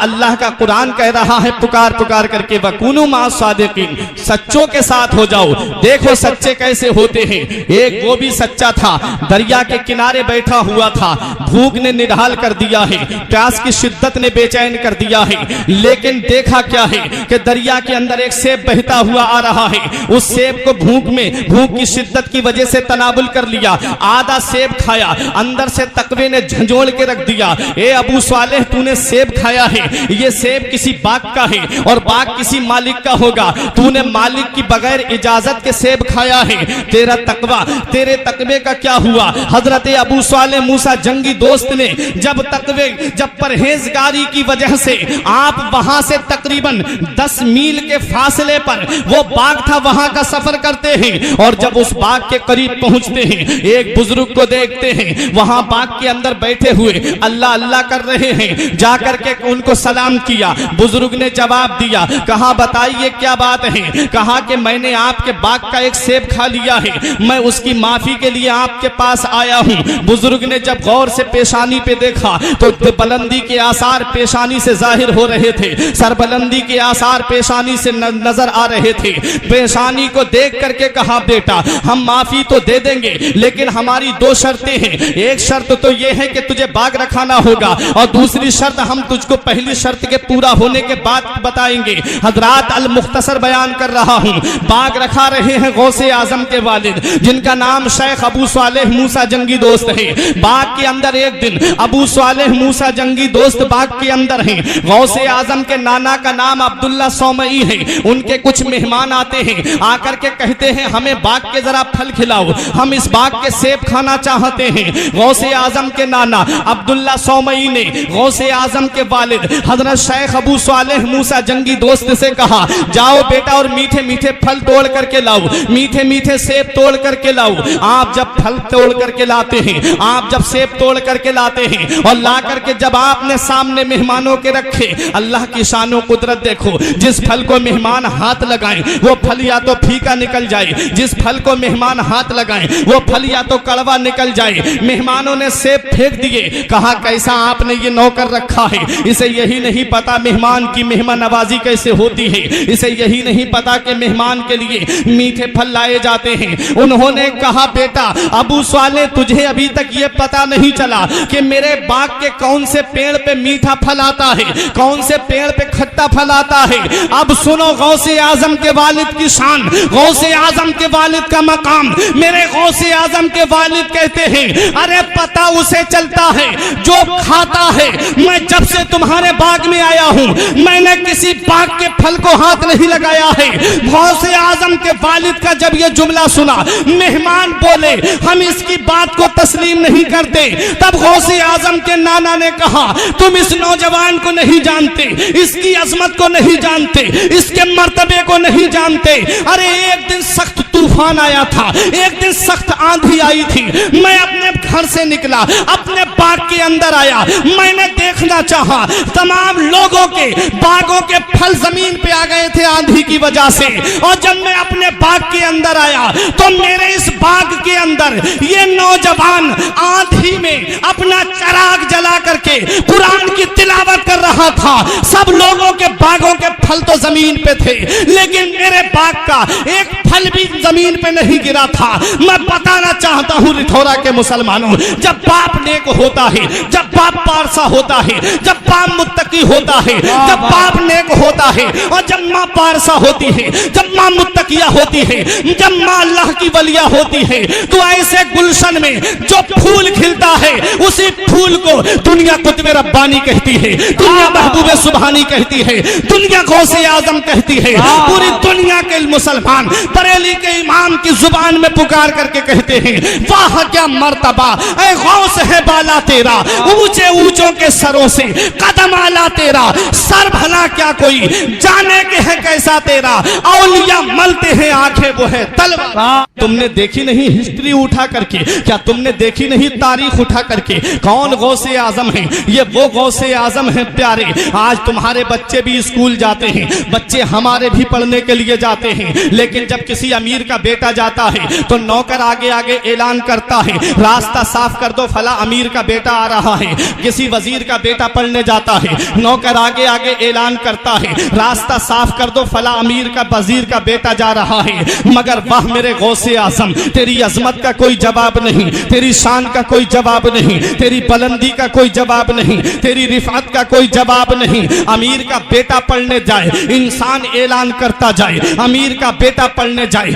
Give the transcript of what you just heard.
अल्लाह का कुरान कह रहा है पुकार पुकार करके, वकुनु मा सादिकीन, सच्चों के साथ हो जाओ। देखो सच्चे कैसे होते हैं। एक वो भी सच्चा था, दरिया के किनारे बैठा हुआ था, भूख ने निढाल कर दिया है, प्यास की शिद्दत ने बेचैन कर दिया है, लेकिन देखा क्या है कि दरिया के अंदर एक सेब बहता हुआ आ रहा है। उस सेब को भूख की शिद्दत की वजह से तनाबुल कर लिया, आधा सेब खाया, अंदर से तकवे ने झंझोड़ के रख दिया। ए अबू सालेह, तूने सेब खाया है, ये सेब किसी बाग का है और बाग किसी मालिक का होगा, तूने मालिक की बगैर इजाजत के सेब खाया है, तेरा तकवा, तेरे तकवे का क्या हुआ। हजरत अबू सालेह मूसा जंगी दोस्त ने जब परहेजगारी की वजह से आप वहां से तकरीबन 10 मील के फासले पर वो बाग था, वहां का सफर करते हैं और जब उस बाग के करीब पहुंचते हैं, एक बुजुर्ग को देखते हैं वहां बाग के अंदर बैठे हुए अल्लाह अल्लाह कर रहे हैं। जाकर के उनको सलाम किया, बुजुर्ग ने जवाब दिया, कहा बताइए क्या बात है। कहा कि मैंने आपके बाग का एक सेब खा लिया है, मैं उसकी माफी के लिए आपके पास आया हूं। बुजुर्ग ने जब गौर से पेशानी पे देखा तो बुलंदी के आसार पेशानी से जाहिर हो रहे थे, सरबलंदी के आसार पेशानी से नजर आ रहे थे। पेशानी को देख करके कहा बेटा हम माफी तो दे देंगे, लेकिन हमारी 2 शर्तें हैं। एक शर्त तो यह है कि तुझे बाग रखाना होगा और दूसरी शर्त हम तुझको पहली शर्त के पूरा होने के बाद बताएंगे। हजरात अल मुख्तसर बयान कर रहा हूं, बाग रखा रहे हैं गौसे आजम के वालिद जिनका नाम शेख अबू सालेह मूसा जंगी दोस्त है। बाग के अंदर एक दिन अबू सालेह मूसा जंगी दोस्त बाग के अंदर हैं। गौसे आजम के नाना का नाम अब्दुल्ला सौमई है। उनके कुछ मेहमान आते हैं, आकर के कहते हैं हमें बाग के जरा फल खिलाओ, हम इस बाग के सेब खाना चाहते हैं। गौसे आजम के नाना अब्दुल्ला सौमई ने गौसे आजम के वालिद हजरत शेख अबू सालेह मूसा जंगी दोस्त से कहा जाओ बेटा और मीठे मीठे फल तोड़ करके लाओ, मीठे मीठे सेब तोड़ करके लाओ। आप जब फल तोड़ करके लाते हैं, आप जब सेब तोड़ करके लाते हैं और ला करके जब आपने सामने मेहमानों के रखे, अल्लाह की शान और कुदरत देखो, जिस फल को मेहमान हाथ लगाएं वो फल या तो फीका निकल जाए, जिस फल को मेहमान हाथ लगाएं वो फल या तो कड़वा निकल जाए। मेहमानों ने सेब फेंक दिए, कहा कैसा आपने ये नौकर रखा है, इसे यही नहीं पता मेहमान की मेहमान नवाजी कैसे होती है, इसे यही नहीं पता कि मेहमान के लिए मीठे फल लाए जाते हैं। उन्होंने कहा बेटा अबू सालेह तुझे अभी तक ये पता नहीं चला कि मेरे बाग के कौन से पेड़ पे मीठा फल आता है, कौन से पेड़ पे खट्टा फल आता है। अब सुनो गौसे आजम के वालिद की शान, गौसे आजम के वालिद का मकाम। मेरे गौसे आजम के वालिद कहते हैं अरे पता उसे चलता है जो खाता है। मैं जब से तुम्हारे बाग में आया हूं मैंने किसी बाग के फल को हाथ नहीं लगाया है। गौसे आजम के वालिद का जब ये जुमला सुना, मेहमान बोले हम इसकी बात को तस्लीम नहीं करते। तब गौसे आजम के नाना ने कहा तुम इस नौजवान को नहीं जानते, इसकी अजमत को नहीं जानते, इसके मर्तबे को नहीं जानते। अरे एक दिन सख्त तूफान आया था, एक दिन सख्त आंधी आई थी, मैं अपने घर से निकला, अपने बाग के अंदर आया, मैंने देखना चाहा तमाम लोगों के बागों के फल जमीन पे आ गए थे आंधी की वजह से। और जब मैं अपने बाग के अंदर आया तो मेरे इस बाग के अंदर ये नौजवान आंधी में अपना चराग जला करके कुरान की तिलावत कर रहा था। सब लोगों के बागों के फल तो जमीन पे थे, लेकिन मेरे बाग का एक फल भी जमीन पे नहीं गिरा था। मैं बताना चाहता हूं रिठौरा के मुसलमानों, जब बाप नेक होता है, जब बाप पारसा होता है, जब बाप मुत्तकी होता है, जब बाप नेक होता है और जब माँ पारसा होती है, जब माँ मुत्तकिया होती है, जब माँ अल्लाह की वलिया होती है, तो ऐसे गुलशन में जो फूल खिलता है उसी फूल को दुनिया कुतुब रब्बानी कहती है, दुनिया महबूब सुबहानी कहती है, दुनिया गौसे आजम कहती है। पूरी दुनिया के मुसलमान बरेली के इमाम की जुबान में पुकार करके कहते हैं वाह क्या मर्तबा ऐ गौस है बाला तेरा, ऊंचे ऊंचों के सरों से कदम आला तेरा, सर भला क्या कोई जाने के है कैसा तेरा, औलिया मलते हैं आंखें वो है तलवार। तुमने देखी नहीं हिस्ट्री उठा करके, क्या तुमने देखी नहीं तारीख उठा करके कौन गौसे आजम है? ये वो गौसे आजम है प्यारे। आज तुम्हारे बच्चे भी स्कूल जाते हैं, बच्चे हमारे भी पढ़ने के लिए जाते हैं, लेकिन जब किसी अमीर का बेटा जाता है तो नौकर आगे आगे ऐलान करता है रास्ता साफ कर दो फला अमीर का बेटा आ रहा है। किसी वजीर का बेटा पढ़ने जाता है है। नौकर आगे आगे ऐलान करता है, रास्ता साफ कर दो, फला अमीर का वजीर का बेटा जा रहा है। मगर वाह मेरे गौसे आजम, तेरी अजमत का कोई जवाब नहीं, तेरी शान का कोई जवाब नहीं, तेरी बुलंदी का कोई जवाब नहीं, तेरी रिफात का कोई जवाब नहीं। अमीर का बेटा पढ़ने जाए, इंसान ऐलान करता जाए, अमीर का बेटा पढ़ने जाए।